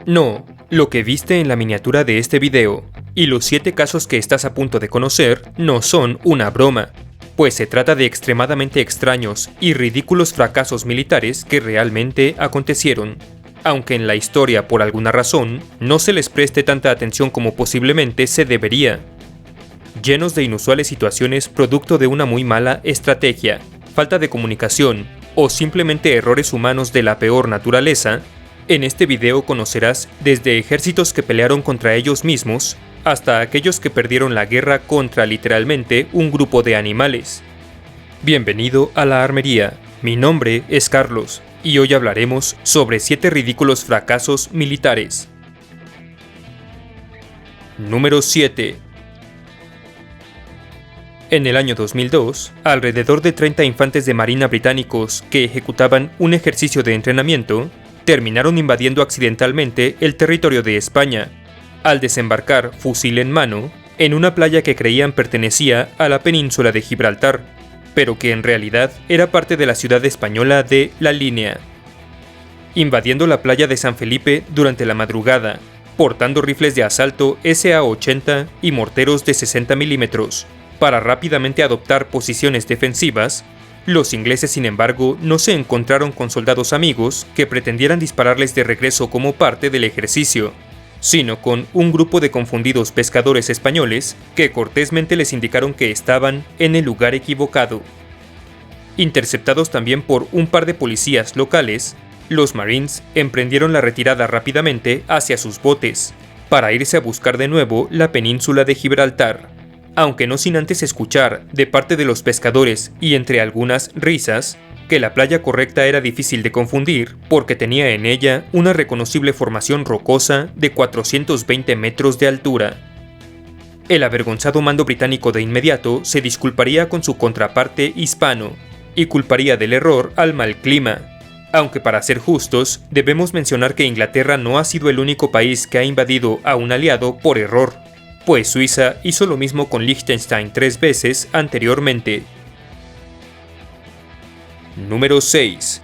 No, lo que viste en la miniatura de este video y los 7 casos que estás a punto de conocer no son una broma, pues se trata de extremadamente extraños y ridículos fracasos militares que realmente acontecieron, aunque en la historia por alguna razón no se les preste tanta atención como posiblemente se debería. Llenos de inusuales situaciones producto de una muy mala estrategia, falta de comunicación o simplemente errores humanos de la peor naturaleza, en este video conocerás desde ejércitos que pelearon contra ellos mismos hasta aquellos que perdieron la guerra contra literalmente un grupo de animales. Bienvenido a la armería, mi nombre es Carlos y hoy hablaremos sobre 7 ridículos fracasos militares. Número 7. En el año 2002, alrededor de 30 infantes de marina británicos que ejecutaban un ejercicio de entrenamiento terminaron invadiendo accidentalmente el territorio de España, al desembarcar fusil en mano en una playa que creían pertenecía a la península de Gibraltar, pero que en realidad era parte de la ciudad española de La Línea. Invadiendo la playa de San Felipe durante la madrugada, portando rifles de asalto SA-80 y morteros de 60 milímetros, para rápidamente adoptar posiciones defensivas, los ingleses, sin embargo, no se encontraron con soldados amigos que pretendieran dispararles de regreso como parte del ejercicio, sino con un grupo de confundidos pescadores españoles que cortésmente les indicaron que estaban en el lugar equivocado. Interceptados también por un par de policías locales, los Marines emprendieron la retirada rápidamente hacia sus botes, para irse a buscar de nuevo la península de Gibraltar, aunque no sin antes escuchar de parte de los pescadores y entre algunas risas, que la playa correcta era difícil de confundir porque tenía en ella una reconocible formación rocosa de 420 metros de altura. El avergonzado mando británico de inmediato se disculparía con su contraparte hispano y culparía del error al mal clima, aunque para ser justos debemos mencionar que Inglaterra no ha sido el único país que ha invadido a un aliado por error, pues Suiza hizo lo mismo con Liechtenstein 3 veces anteriormente. Número 6.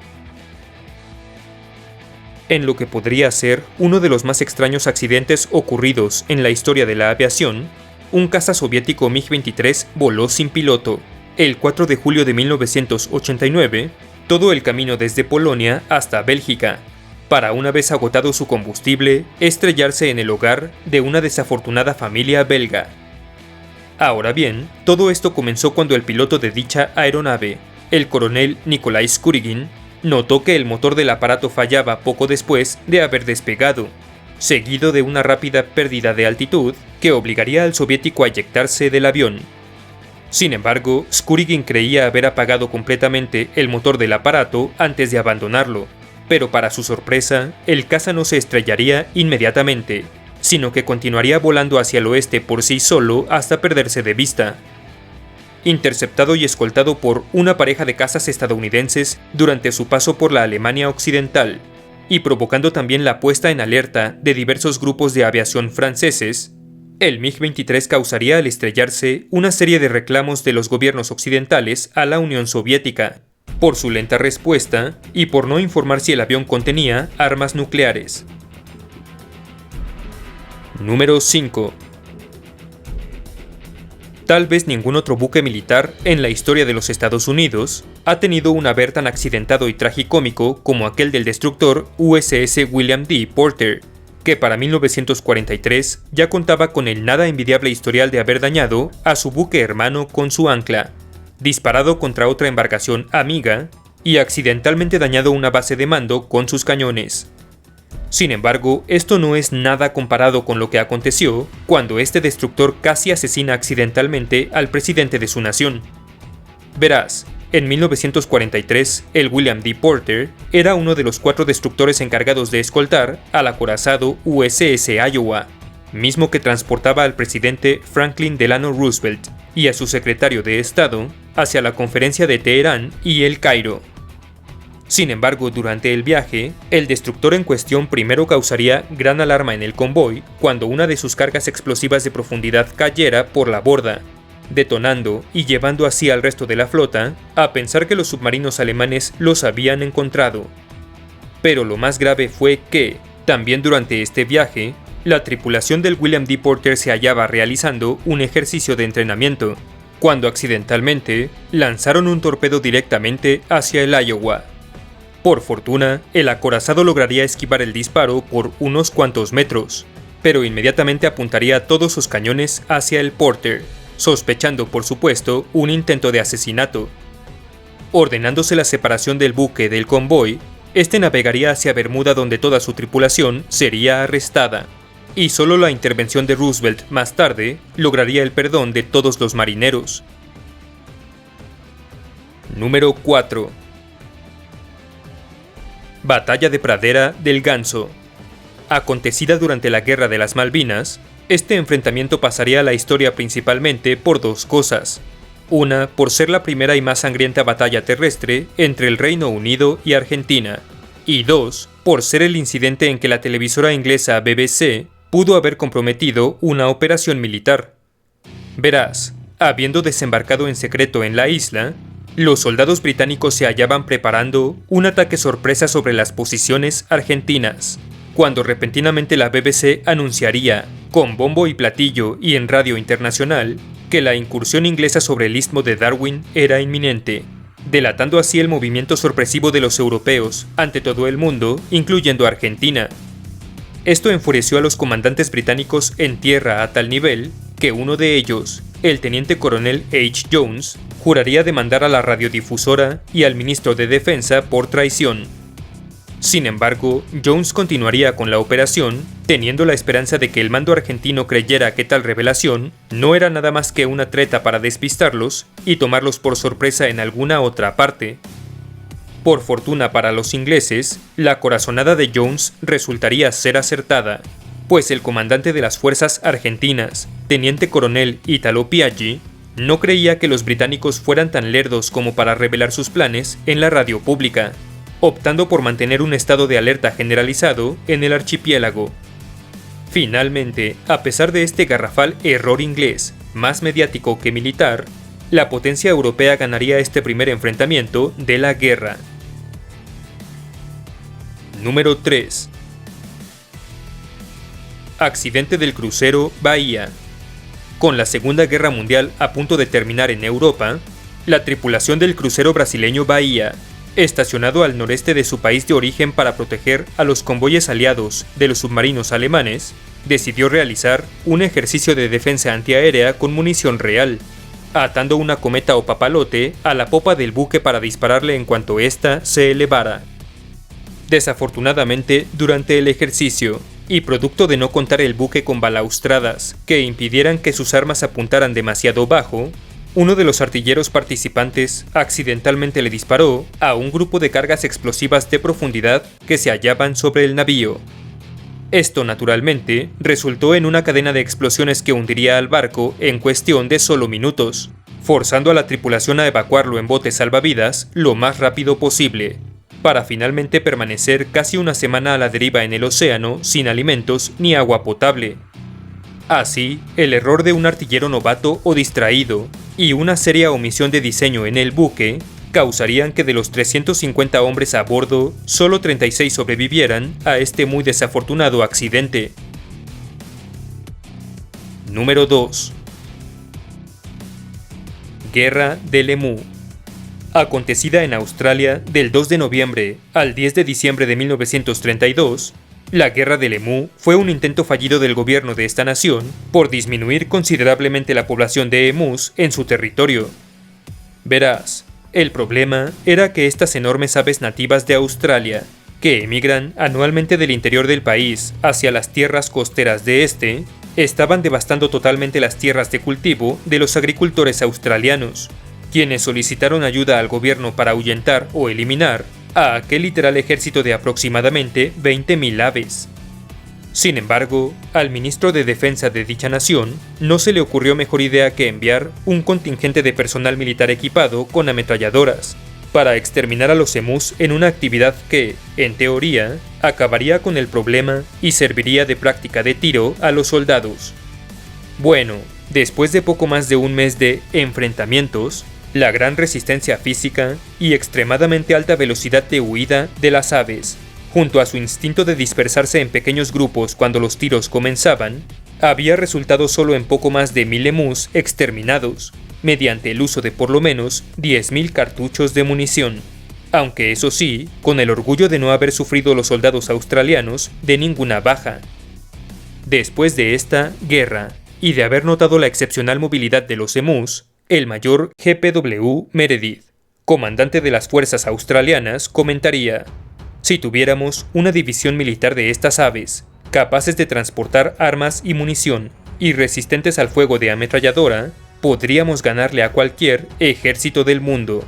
En lo que podría ser uno de los más extraños accidentes ocurridos en la historia de la aviación, un caza soviético MiG-23 voló sin piloto, el 4 de julio de 1989, todo el camino desde Polonia hasta Bélgica, para una vez agotado su combustible, estrellarse en el hogar de una desafortunada familia belga. Ahora bien, todo esto comenzó cuando el piloto de dicha aeronave, el coronel Nikolai Skurygin, notó que el motor del aparato fallaba poco después de haber despegado, seguido de una rápida pérdida de altitud que obligaría al soviético a eyectarse del avión. Sin embargo, Skurygin creía haber apagado completamente el motor del aparato antes de abandonarlo, pero para su sorpresa, el caza no se estrellaría inmediatamente, sino que continuaría volando hacia el oeste por sí solo hasta perderse de vista. Interceptado y escoltado por una pareja de cazas estadounidenses durante su paso por la Alemania Occidental, y provocando también la puesta en alerta de diversos grupos de aviación franceses, el MiG-23 causaría al estrellarse una serie de reclamos de los gobiernos occidentales a la Unión Soviética, por su lenta respuesta y por no informar si el avión contenía armas nucleares. Número 5. Tal vez ningún otro buque militar en la historia de los Estados Unidos ha tenido un haber tan accidentado y tragicómico como aquel del destructor USS William D. Porter, que para 1943 ya contaba con el nada envidiable historial de haber dañado a su buque hermano con su ancla, disparado contra otra embarcación amiga y accidentalmente dañado una base de mando con sus cañones. Sin embargo, esto no es nada comparado con lo que aconteció cuando este destructor casi asesina accidentalmente al presidente de su nación. Verás, en 1943, el William D. Porter era uno de los 4 destructores encargados de escoltar al acorazado USS Iowa, mismo que transportaba al presidente Franklin Delano Roosevelt y a su secretario de Estado hacia la conferencia de Teherán y El Cairo. Sin embargo, durante el viaje, el destructor en cuestión primero causaría gran alarma en el convoy cuando una de sus cargas explosivas de profundidad cayera por la borda, detonando y llevando así al resto de la flota a pensar que los submarinos alemanes los habían encontrado. Pero lo más grave fue que, También durante este viaje, la tripulación del William D. Porter se hallaba realizando un ejercicio de entrenamiento, cuando accidentalmente lanzaron un torpedo directamente hacia el Iowa. Por fortuna, el acorazado lograría esquivar el disparo por unos cuantos metros, pero inmediatamente apuntaría todos sus cañones hacia el Porter, sospechando por supuesto un intento de asesinato. Ordenándose la separación del buque del convoy, este navegaría hacia Bermuda, donde toda su tripulación sería arrestada, y solo la intervención de Roosevelt más tarde lograría el perdón de todos los marineros. Número 4. Batalla de Pradera del Ganso. Acontecida durante la Guerra de las Malvinas, este enfrentamiento pasaría a la historia principalmente por dos cosas. Una, por ser la primera y más sangrienta batalla terrestre entre el Reino Unido y Argentina, y dos, por ser el incidente en que la televisora inglesa BBC pudo haber comprometido una operación militar. Verás, habiendo desembarcado en secreto en la isla, los soldados británicos se hallaban preparando un ataque sorpresa sobre las posiciones argentinas, cuando repentinamente la BBC anunciaría, con bombo y platillo y en radio internacional, que la incursión inglesa sobre el istmo de Darwin era inminente, delatando así el movimiento sorpresivo de los europeos ante todo el mundo, incluyendo Argentina. Esto enfureció a los comandantes británicos en tierra a tal nivel que uno de ellos, el teniente coronel H. Jones, juraría demandar a la radiodifusora y al ministro de Defensa por traición. Sin embargo, Jones continuaría con la operación, teniendo la esperanza de que el mando argentino creyera que tal revelación no era nada más que una treta para despistarlos y tomarlos por sorpresa en alguna otra parte. Por fortuna para los ingleses, la corazonada de Jones resultaría ser acertada, pues el comandante de las fuerzas argentinas, teniente coronel Italo Piaggi, no creía que los británicos fueran tan lerdos como para revelar sus planes en la radio pública, optando por mantener un estado de alerta generalizado en el archipiélago. Finalmente, a pesar de este garrafal error inglés, más mediático que militar, la potencia europea ganaría este primer enfrentamiento de la guerra. Número 3. Accidente del crucero Bahía. Con la Segunda Guerra Mundial a punto de terminar en Europa, la tripulación del crucero brasileño Bahía, estacionado al noreste de su país de origen para proteger a los convoyes aliados de los submarinos alemanes, decidió realizar un ejercicio de defensa antiaérea con munición real, atando una cometa o papalote a la popa del buque para dispararle en cuanto ésta se elevara. Desafortunadamente, durante el ejercicio, y producto de no contar el buque con balaustradas que impidieran que sus armas apuntaran demasiado bajo, uno de los artilleros participantes accidentalmente le disparó a un grupo de cargas explosivas de profundidad que se hallaban sobre el navío. Esto, naturalmente, resultó en una cadena de explosiones que hundiría al barco en cuestión de solo minutos, forzando a la tripulación a evacuarlo en botes salvavidas lo más rápido posible, para finalmente permanecer casi una semana a la deriva en el océano sin alimentos ni agua potable. Así, el error de un artillero novato o distraído y una seria omisión de diseño en el buque causarían que de los 350 hombres a bordo, solo 36 sobrevivieran a este muy desafortunado accidente. Número 2. Guerra del Emú. Acontecida en Australia del 2 de noviembre al 10 de diciembre de 1932, la Guerra del Emú fue un intento fallido del gobierno de esta nación por disminuir considerablemente la población de emús en su territorio. Verás, el problema era que estas enormes aves nativas de Australia, que emigran anualmente del interior del país hacia las tierras costeras de este, estaban devastando totalmente las tierras de cultivo de los agricultores australianos, quienes solicitaron ayuda al gobierno para ahuyentar o eliminar a aquel literal ejército de aproximadamente 20.000 aves. Sin embargo, al ministro de Defensa de dicha nación no se le ocurrió mejor idea que enviar un contingente de personal militar equipado con ametralladoras para exterminar a los emús en una actividad que, en teoría, acabaría con el problema y serviría de práctica de tiro a los soldados. Bueno, después de poco más de un mes de enfrentamientos, la gran resistencia física y extremadamente alta velocidad de huida de las aves junto a su instinto de dispersarse en pequeños grupos cuando los tiros comenzaban, había resultado solo en poco más de 1000 emus exterminados, mediante el uso de por lo menos 10.000 cartuchos de munición, aunque eso sí, con el orgullo de no haber sufrido los soldados australianos de ninguna baja. Después de esta guerra, y de haber notado la excepcional movilidad de los emus, el mayor G.P.W. Meredith, comandante de las fuerzas australianas, comentaría: «Si tuviéramos una división militar de estas aves, capaces de transportar armas y munición, y resistentes al fuego de ametralladora, podríamos ganarle a cualquier ejército del mundo».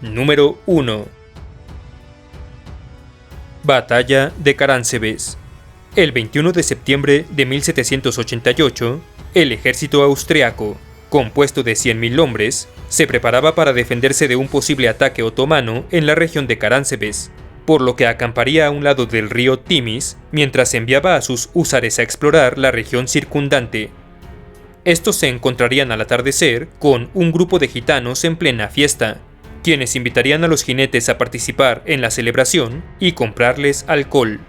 Número 1. Batalla de Caránsebes. El 21 de septiembre de 1788, el ejército austriaco, compuesto de 100.000 hombres, se preparaba para defenderse de un posible ataque otomano en la región de Caránsebes, por lo que acamparía a un lado del río Timis mientras enviaba a sus húsares a explorar la región circundante. Estos se encontrarían al atardecer con un grupo de gitanos en plena fiesta, quienes invitarían a los jinetes a participar en la celebración y comprarles alcohol.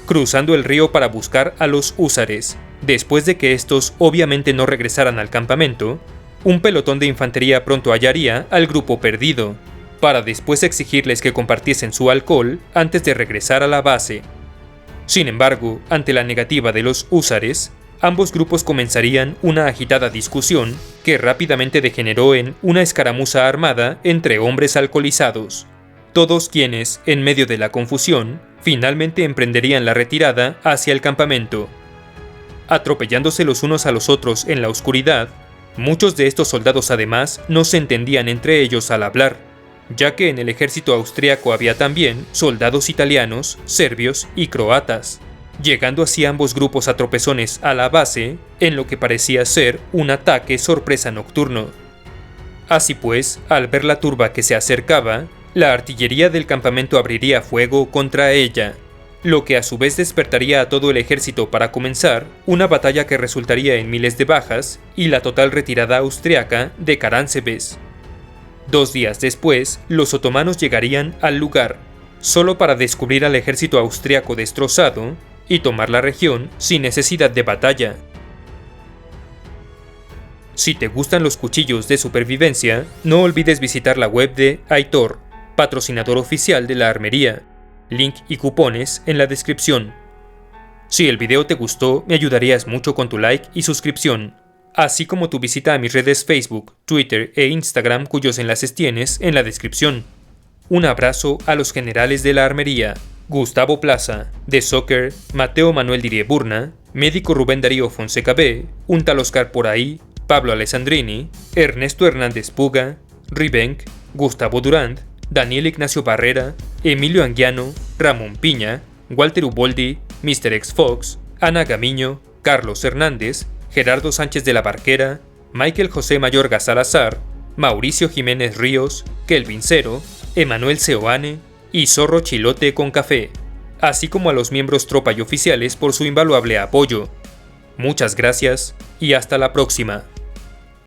Cruzando el río para buscar a los húsares, después de que estos obviamente no regresaran al campamento, un pelotón de infantería pronto hallaría al grupo perdido, para después exigirles que compartiesen su alcohol antes de regresar a la base. Sin embargo, ante la negativa de los húsares, ambos grupos comenzarían una agitada discusión que rápidamente degeneró en una escaramuza armada entre hombres alcoholizados, todos quienes, en medio de la confusión, finalmente emprenderían la retirada hacia el campamento. Atropellándose los unos a los otros en la oscuridad, muchos de estos soldados además no se entendían entre ellos al hablar, ya que en el ejército austriaco había también soldados italianos, serbios y croatas, llegando así ambos grupos a tropezones a la base en lo que parecía ser un ataque sorpresa nocturno. Así pues, al ver la turba que se acercaba, la artillería del campamento abriría fuego contra ella, lo que a su vez despertaría a todo el ejército para comenzar una batalla que resultaría en miles de bajas y la total retirada austriaca de Caránsebes. 2 días después, los otomanos llegarían al lugar, solo para descubrir al ejército austriaco destrozado y tomar la región sin necesidad de batalla. Si te gustan los cuchillos de supervivencia, no olvides visitar la web de Aitor, patrocinador oficial de la armería. Link y cupones en la descripción. Si el video te gustó, me ayudarías mucho con tu like y suscripción, así como tu visita a mis redes Facebook, Twitter e Instagram, cuyos enlaces tienes en la descripción. Un abrazo a los generales de la armería: Gustavo Plaza, de Soccer, Mateo Manuel Dirieburna, Médico Rubén Darío Fonseca B, un tal Oscar por ahí, Pablo Alessandrini, Ernesto Hernández Puga, Ribenk, Gustavo Durand, Daniel Ignacio Barrera, Emilio Anguiano, Ramón Piña, Walter Uboldi, Mr. X Fox, Ana Gamiño, Carlos Hernández, Gerardo Sánchez de la Barquera, Michael José Mayorga Salazar, Mauricio Jiménez Ríos, Kelvin Cero, Emanuel Seoane y Zorro Chilote con Café, así como a los miembros tropa y oficiales por su invaluable apoyo. Muchas gracias y hasta la próxima.